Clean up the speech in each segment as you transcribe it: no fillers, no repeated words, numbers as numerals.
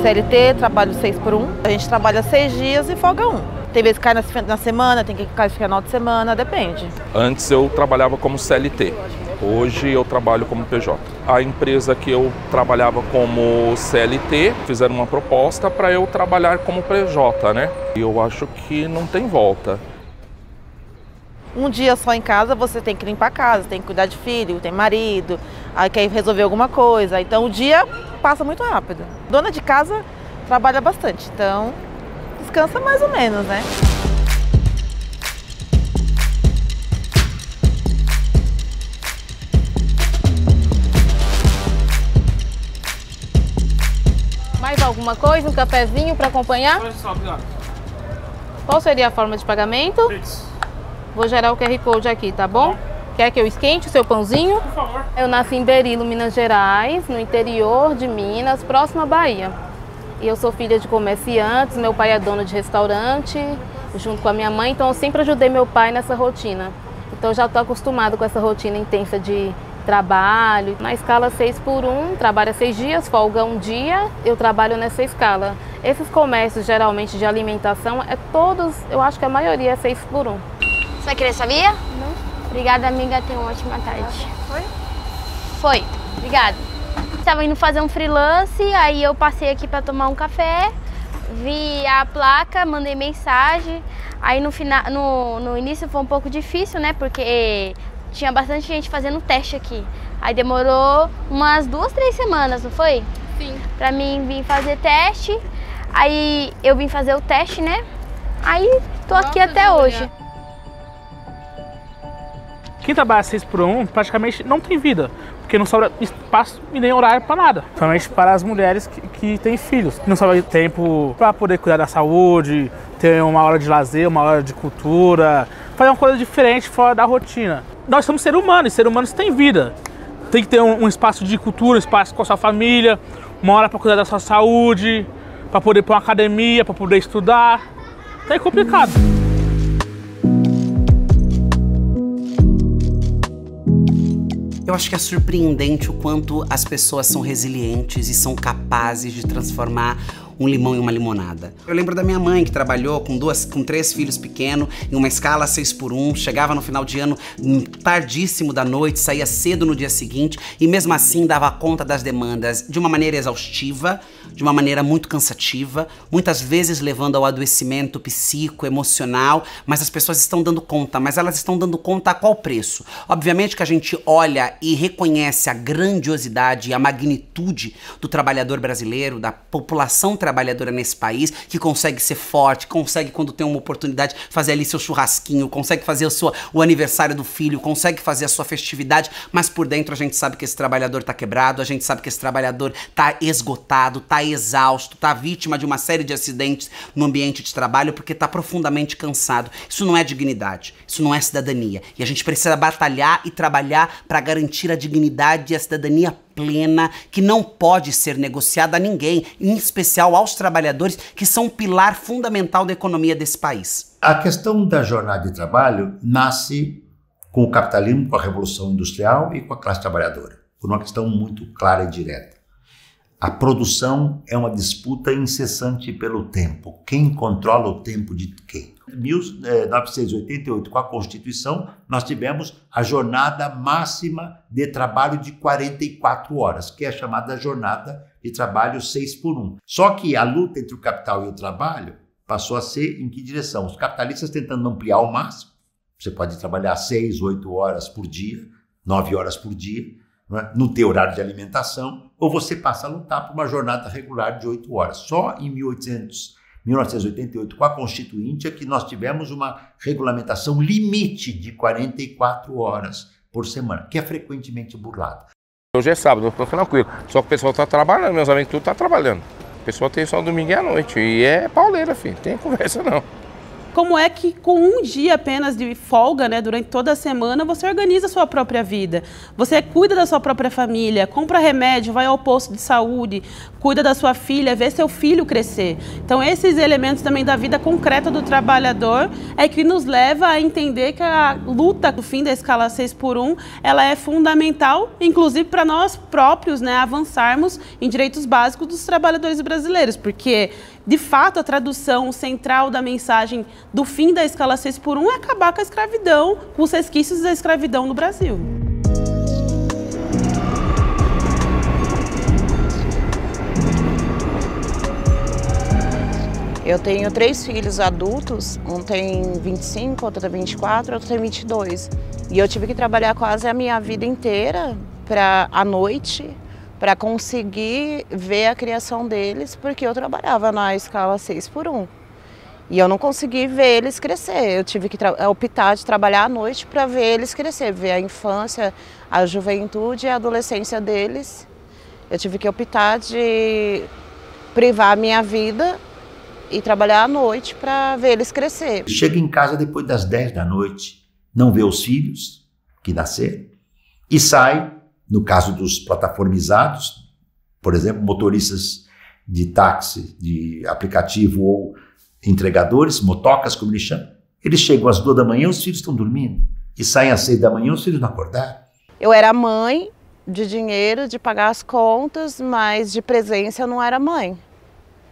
CLT, trabalho 6 por 1. A gente trabalha 6 dias e folga 1. Tem vezes que cai na semana, tem que cair no final de semana, depende. Antes eu trabalhava como CLT, hoje eu trabalho como PJ. A empresa que eu trabalhava como CLT fizeram uma proposta para eu trabalhar como PJ, né? E eu acho que não tem volta. Um dia só em casa você tem que limpar a casa, tem que cuidar de filho, tem marido, aí quer resolver alguma coisa. Então o dia passa muito rápido. Dona de casa trabalha bastante, então descansa mais ou menos, né? Mais alguma coisa? Um cafezinho para acompanhar? Obrigado. Qual seria a forma de pagamento? Vou gerar o QR Code aqui, tá bom? Quer que eu esquente o seu pãozinho? Por favor. Eu nasci em Berilo, Minas Gerais, no interior de Minas, próximo à Bahia. E eu sou filha de comerciantes, meu pai é dono de restaurante, junto com a minha mãe, então eu sempre ajudei meu pai nessa rotina. Então eu já estou acostumado com essa rotina intensa de trabalho. Na escala 6 por 1, trabalha 6 dias, folga 1 dia, eu trabalho nessa escala. Esses comércios geralmente de alimentação, todos, eu acho que a maioria é 6 por 1. Você vai querer sabia? Não. Obrigada, amiga. Tenha uma ótima tarde. Foi? Foi. Obrigada. Estava indo fazer um freelance, aí eu passei aqui para tomar um café, vi a placa, mandei mensagem. Aí no início foi um pouco difícil, né? Porque tinha bastante gente fazendo teste aqui. Aí demorou umas 2, 3 semanas, não foi? Sim. Pra mim vir fazer teste. Aí eu vim fazer o teste, né? Aí tô aqui até hoje. Quem trabalha 6 por 1 praticamente não tem vida, porque não sobra espaço e nem horário para nada. Somente para as mulheres que têm filhos. Não sobra tempo para poder cuidar da saúde, ter uma hora de lazer, uma hora de cultura, fazer uma coisa diferente fora da rotina. Nós somos seres humanos, e seres humanos têm vida. Tem que ter um espaço de cultura, um espaço com a sua família, uma hora para cuidar da sua saúde, para poder ir para uma academia, para poder estudar. Então é complicado. Eu acho que é surpreendente o quanto as pessoas são resilientes e são capazes de transformar um limão em uma limonada. Eu lembro da minha mãe que trabalhou com 3 filhos pequenos, em uma escala 6 por 1, chegava no final de ano tardíssimo da noite, saía cedo no dia seguinte e mesmo assim dava conta das demandas de uma maneira exaustiva, de uma maneira muito cansativa, muitas vezes levando ao adoecimento psíquico, emocional, mas as pessoas estão dando conta, mas elas estão dando conta a qual preço? Obviamente que a gente olha e reconhece a grandiosidade e a magnitude do trabalhador brasileiro, da população trabalhadora nesse país, que consegue ser forte, consegue quando tem uma oportunidade fazer ali seu churrasquinho, consegue fazer o aniversário do filho, consegue fazer a sua festividade, mas por dentro a gente sabe que esse trabalhador tá quebrado, a gente sabe que esse trabalhador tá esgotado, tá exausto, tá vítima de uma série de acidentes no ambiente de trabalho porque tá profundamente cansado. Isso não é dignidade, isso não é cidadania. E a gente precisa batalhar e trabalhar para garantir a dignidade e a cidadania plena, que não pode ser negociada a ninguém, em especial aos trabalhadores, que são um pilar fundamental da economia desse país. A questão da jornada de trabalho nasce com o capitalismo, com a Revolução Industrial e com a classe trabalhadora, por uma questão muito clara e direta. A produção é uma disputa incessante pelo tempo. Quem controla o tempo de quem? Em 1988, com a Constituição, nós tivemos a jornada máxima de trabalho de 44 horas, que é a chamada jornada de trabalho 6 por 1. Só que a luta entre o capital e o trabalho passou a ser em que direção? Os capitalistas tentando ampliar ao máximo. Você pode trabalhar 6, 8 horas por dia, 9 horas por dia, não ter horário de alimentação, ou você passa a lutar por uma jornada regular de 8 horas. Só em 1988, com a Constituinte, é que nós tivemos uma regulamentação limite de 44 horas por semana, que é frequentemente burlada. Hoje é sábado, eu estou tranquilo, só que o pessoal está trabalhando, meus amigos tudo está trabalhando. O pessoal tem só domingo e à noite, e é pauleira, filho, tem conversa não. como é que com um dia apenas de folga, né, durante toda a semana, você organiza a sua própria vida. Você cuida da sua própria família, compra remédio, vai ao posto de saúde, cuida da sua filha, vê seu filho crescer. Então esses elementos também da vida concreta do trabalhador é que nos leva a entender que a luta do fim da escala 6x1, ela é fundamental, inclusive para nós próprios, né, avançarmos em direitos básicos dos trabalhadores brasileiros, porque de fato a tradução central da mensagem do fim da escala 6x1 é acabar com a escravidão, com os resquícios da escravidão no Brasil. Eu tenho 3 filhos adultos, um tem 25, outro tem 24, outro tem 22. E eu tive que trabalhar quase a minha vida inteira à noite para conseguir ver a criação deles, porque eu trabalhava na escala 6x1. E eu não consegui ver eles crescer. Eu tive que optar de trabalhar à noite para ver eles crescer, ver a infância, a juventude e a adolescência deles. Eu tive que optar de privar a minha vida e trabalhar à noite para ver eles crescer. Chega em casa depois das 10 da noite, não vê os filhos que nasceram e sai, no caso dos plataformizados, por exemplo, motoristas de táxi, de aplicativo ou entregadores, motocas como eles chamam, eles chegam às 2 da manhã, os filhos estão dormindo e saem às 6 da manhã, os filhos não acordaram. Eu era mãe de dinheiro, de pagar as contas, mas de presença eu não era mãe,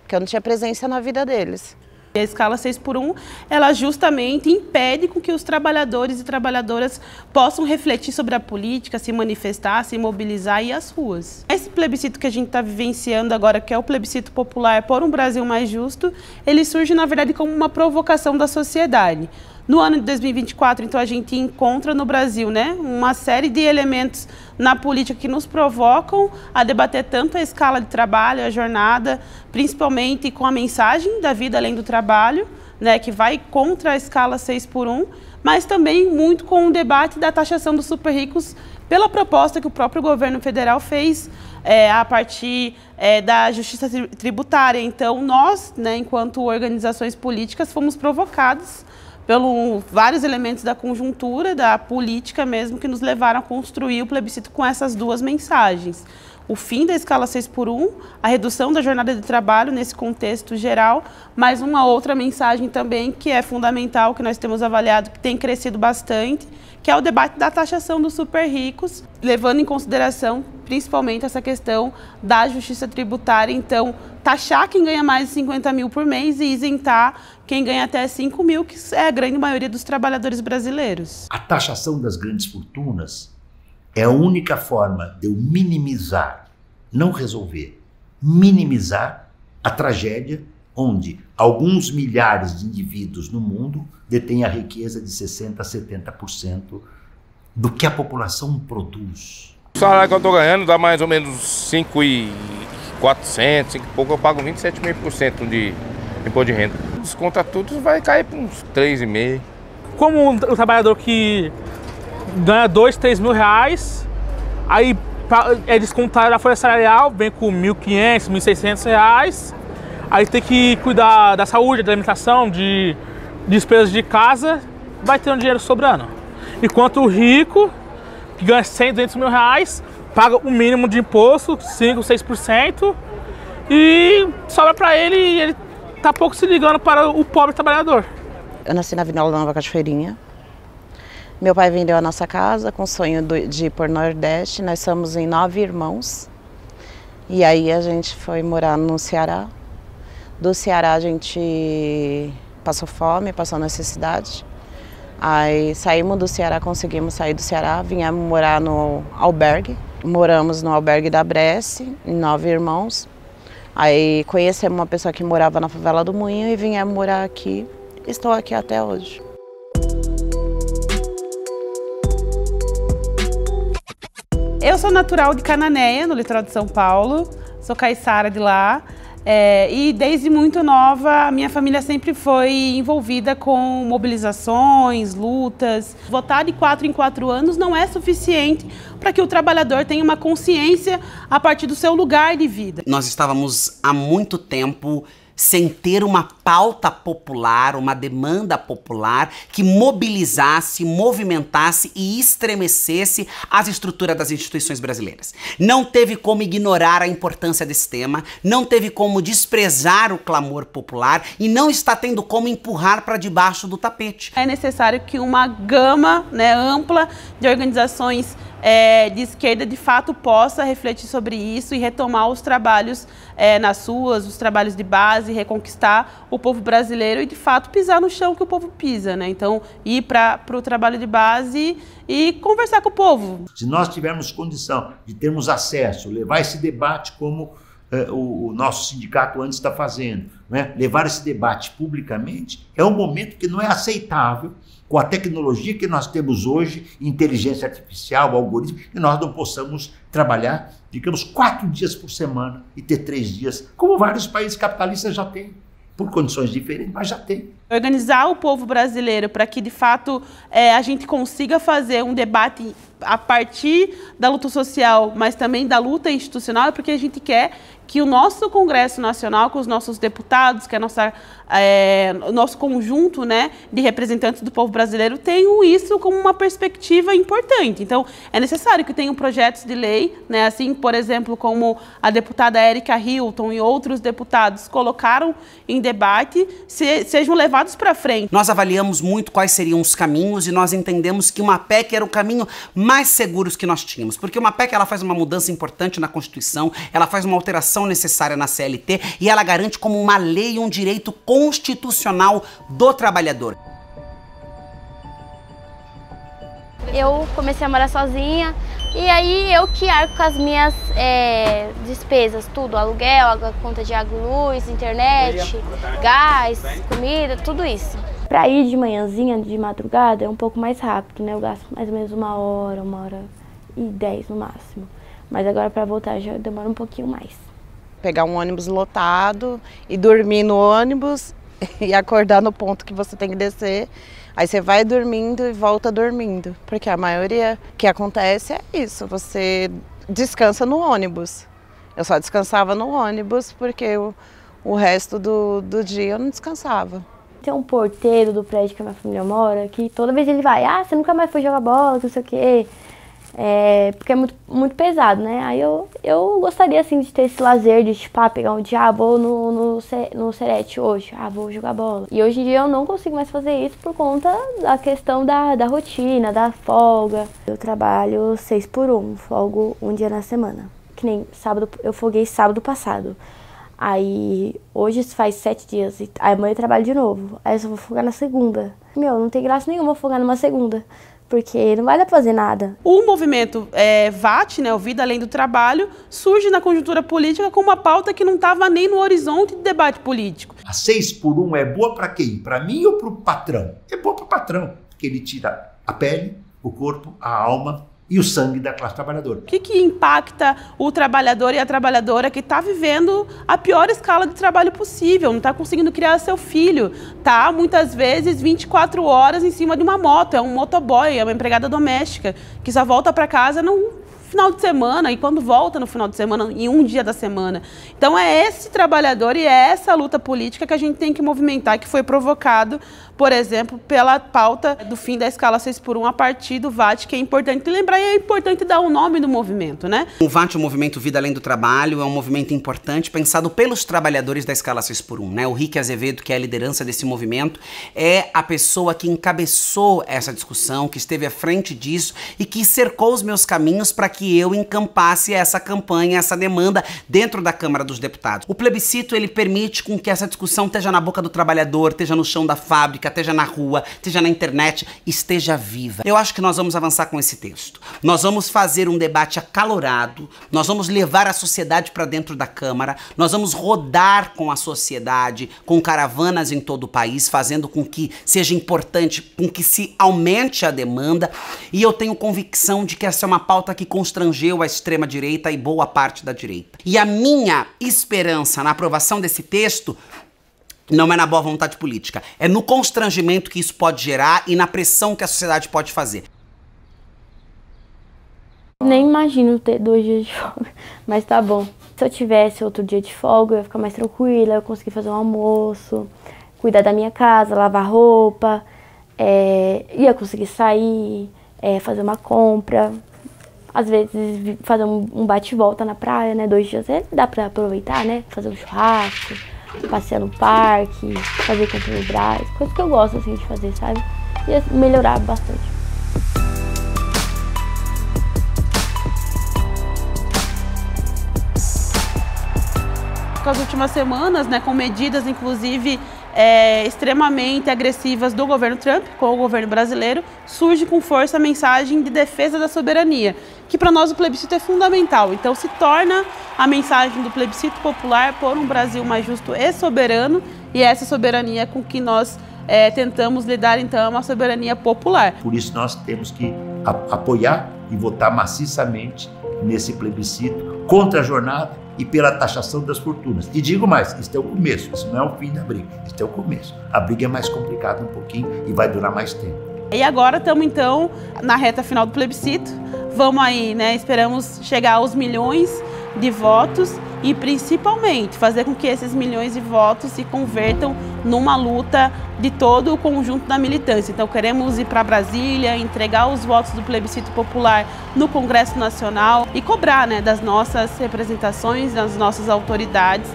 porque eu não tinha presença na vida deles. A escala 6x1, ela justamente impede com que os trabalhadores e trabalhadoras possam refletir sobre a política, se manifestar, se mobilizar e ir às ruas. Esse plebiscito que a gente está vivenciando agora, que é o plebiscito popular por um Brasil mais justo, ele surge, na verdade, como uma provocação da sociedade. No ano de 2024, então, a gente encontra no Brasil, né, uma série de elementos na política que nos provocam a debater tanto a escala de trabalho, a jornada, principalmente com a mensagem da vida além do trabalho, né, que vai contra a escala 6x1, mas também muito com o debate da taxação dos super ricos pela proposta que o próprio governo federal fez a partir da justiça tributária. Então, nós, né, enquanto organizações políticas, fomos provocados pelos vários elementos da conjuntura, da política mesmo, que nos levaram a construir o plebiscito com essas duas mensagens. O fim da escala 6x1, a redução da jornada de trabalho nesse contexto geral, mas uma outra mensagem também que é fundamental, que nós temos avaliado, que tem crescido bastante, que é o debate da taxação dos super ricos, levando em consideração principalmente essa questão da justiça tributária. Então, taxar quem ganha mais de 50 mil por mês e isentar quem ganha até 5 mil, que é a grande maioria dos trabalhadores brasileiros. A taxação das grandes fortunas é a única forma de eu minimizar, não resolver, minimizar a tragédia onde alguns milhares de indivíduos no mundo detêm a riqueza de 60% a 70% do que a população produz. O salário que eu estou ganhando dá mais ou menos 5.400, 5 e pouco, eu pago 27,5% de imposto de renda. Desconta tudo, vai cair para uns 3,5%. Como o trabalhador que ganha 2, 3 mil reais, aí é descontado da folha salarial, vem com 1.500, 1.600 reais, aí tem que cuidar da saúde, da alimentação, de despesas de casa, vai ter um dinheiro sobrando. Enquanto o rico, que ganha 100, 200 mil reais, paga o mínimo de imposto, 5, 6%, e sobra para ele e ele tá pouco se ligando para o pobre trabalhador. Eu nasci na Avenida Nova Cachoeirinha. Meu pai vendeu a nossa casa com o sonho de ir por Nordeste. Nós somos em 9 irmãos. E aí a gente foi morar no Ceará. Do Ceará a gente passou fome, passou necessidade. Aí saímos do Ceará, conseguimos sair do Ceará, viemos morar no albergue. Moramos no albergue da Bresse, em 9 irmãos. Aí conhecemos uma pessoa que morava na favela do Moinho e viemos morar aqui. Estou aqui até hoje. Eu sou natural de Cananéia, no litoral de São Paulo. Sou caiçara de lá. E desde muito nova, a minha família sempre foi envolvida com mobilizações, lutas. Votar de 4 em 4 anos não é suficiente para que o trabalhador tenha uma consciência a partir do seu lugar de vida. Nós estávamos há muito tempo sem ter uma pauta popular, uma demanda popular que mobilizasse, movimentasse e estremecesse as estruturas das instituições brasileiras. Não teve como ignorar a importância desse tema, não teve como desprezar o clamor popular e não está tendo como empurrar para debaixo do tapete. É necessário que uma gama, né, ampla de organizações de esquerda de fato possa refletir sobre isso e retomar os trabalhos nas ruas, os trabalhos de base, reconquistar o povo brasileiro e de fato pisar no chão que o povo pisa, né? Então ir para o trabalho de base e conversar com o povo. Se nós tivermos condição de termos acesso, levar esse debate como o nosso sindicato antes está fazendo, né? Levar esse debate publicamente, é um momento que não é aceitável com a tecnologia que nós temos hoje, inteligência artificial, algoritmo, que nós não possamos trabalhar, digamos, 4 dias por semana e ter 3 dias, como vários países capitalistas já têm, por condições diferentes, mas já tem. Organizar o povo brasileiro para que, de fato, a gente consiga fazer um debate a partir da luta social, mas também da luta institucional, porque a gente quer que o nosso Congresso Nacional, com os nossos deputados, que é o nosso conjunto, né, de representantes do povo brasileiro, tenham isso como uma perspectiva importante. Então, é necessário que tenham projetos de lei, né, assim, por exemplo, como a deputada Érica Hilton e outros deputados colocaram em debate, sejam levados para frente. Nós avaliamos muito quais seriam os caminhos e nós entendemos que uma PEC era o caminho mais seguro que nós tínhamos, porque uma PEC ela faz uma mudança importante na Constituição, ela faz uma alteração necessária na CLT e ela garante como uma lei um direito constitucional do trabalhador. Eu comecei a morar sozinha e aí eu que arco com as minhas despesas, tudo, aluguel, conta de água, luz, internet, gás, comida, tudo isso. Para ir de manhãzinha, de madrugada, é um pouco mais rápido, né? Eu gasto mais ou menos 1h10 no máximo. Mas agora para voltar já demora um pouquinho mais. Pegar um ônibus lotado e dormir no ônibus e acordar no ponto que você tem que descer. Aí você vai dormindo e volta dormindo. Porque a maioria que acontece é isso, você descansa no ônibus. Eu só descansava no ônibus porque o resto do dia eu não descansava. Tem um porteiro do prédio que a minha família mora, que toda vez ele vai, você nunca mais foi jogar bola, não sei o quê. Porque é muito pesado, né? Aí eu gostaria, assim, de ter esse lazer de, tipo, pegar um dia, vou no Serete hoje, vou jogar bola. E hoje em dia eu não consigo mais fazer isso por conta da questão da rotina, da folga. Eu trabalho 6x1, folgo um dia na semana. Que nem sábado, eu folguei sábado passado. Aí, hoje faz 7 dias, aí amanhã eu trabalho de novo. Aí eu só vou folgar na segunda. Não tem graça nenhuma folgar numa segunda, porque não vai dar pra fazer nada. O movimento VAT, né, o Vida Além do Trabalho, surge na conjuntura política com uma pauta que não estava nem no horizonte de debate político. A 6x1 é boa para quem? Para mim ou para o patrão? É boa para o patrão, porque ele tira a pele, o corpo, a alma e o sangue da classe trabalhadora. O que impacta o trabalhador e a trabalhadora que está vivendo a pior escala de trabalho possível, não está conseguindo criar seu filho, tá muitas vezes 24 horas em cima de uma moto, é um motoboy, é uma empregada doméstica, que só volta para casa no final de semana, e quando volta no final de semana, em um dia da semana. Então é esse trabalhador e é essa luta política que a gente tem que movimentar, que foi provocado, por exemplo, pela pauta do fim da escala 6x1 a partir do VAT, que é importante lembrar e é importante dar o nome do movimento, né? O VAT, o movimento Vida Além do Trabalho, é um movimento importante pensado pelos trabalhadores da escala 6x1, né? O Rick Azevedo, que é a liderança desse movimento, é a pessoa que encabeçou essa discussão, que esteve à frente disso e que cercou os meus caminhos para que eu encampasse essa campanha, essa demanda dentro da Câmara dos Deputados. O plebiscito, ele permite com que essa discussão esteja na boca do trabalhador, esteja no chão da fábrica, esteja na rua, esteja na internet, esteja viva. Eu acho que nós vamos avançar com esse texto. Nós vamos fazer um debate acalorado, nós vamos levar a sociedade para dentro da Câmara, nós vamos rodar com a sociedade, com caravanas em todo o país, fazendo com que seja importante, com que se aumente a demanda, e eu tenho convicção de que essa é uma pauta que constrangeu a extrema-direita e boa parte da direita. E a minha esperança na aprovação desse texto não é na boa vontade política, é no constrangimento que isso pode gerar e na pressão que a sociedade pode fazer. Nem imagino ter 2 dias de folga, mas tá bom. Se eu tivesse outro dia de folga, eu ia ficar mais tranquila, eu ia conseguir fazer um almoço, cuidar da minha casa, lavar roupa, ia conseguir sair, fazer uma compra, às vezes fazer um bate e volta na praia, né? 2 dias dá pra aproveitar, né? Fazer um churrasco, passear no parque, fazer compra no Brás, coisa que eu gosto assim de fazer, sabe? Ia melhorar bastante. As últimas semanas, né, com medidas, inclusive, extremamente agressivas do governo Trump com o governo brasileiro, surge com força a mensagem de defesa da soberania, que para nós o plebiscito é fundamental. Então se torna a mensagem do plebiscito popular por um Brasil mais justo e soberano, e essa soberania com que nós tentamos lidar, então, é uma soberania popular. Por isso nós temos que apoiar e votar maciçamente nesse plebiscito contra a jornada e pela taxação das fortunas. E digo mais, isso é o começo, isso não é o fim da briga, isso é o começo. A briga é mais complicada um pouquinho e vai durar mais tempo. E agora estamos, então, na reta final do plebiscito. Vamos aí, né? Esperamos chegar aos milhões de votos e, principalmente, fazer com que esses milhões de votos se convertam numa luta de todo o conjunto da militância. Então, queremos ir para Brasília, entregar os votos do plebiscito popular no Congresso Nacional e cobrar, né, das nossas representações, das nossas autoridades,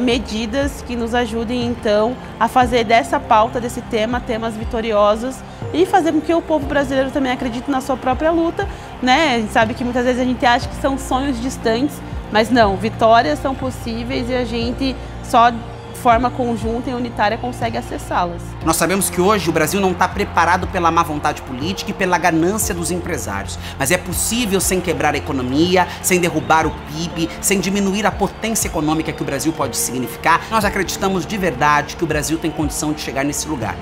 medidas que nos ajudem, então, a fazer dessa pauta, desse tema, temas vitoriosos e fazer com que o povo brasileiro também acredite na sua própria luta, né? A gente sabe que muitas vezes a gente acha que são sonhos distantes, mas não, vitórias são possíveis e a gente só de forma conjunta e unitária consegue acessá-las. Nós sabemos que hoje o Brasil não está preparado pela má vontade política e pela ganância dos empresários, mas é possível sem quebrar a economia, sem derrubar o PIB, sem diminuir a potência econômica que o Brasil pode significar. Nós acreditamos de verdade que o Brasil tem condição de chegar nesse lugar.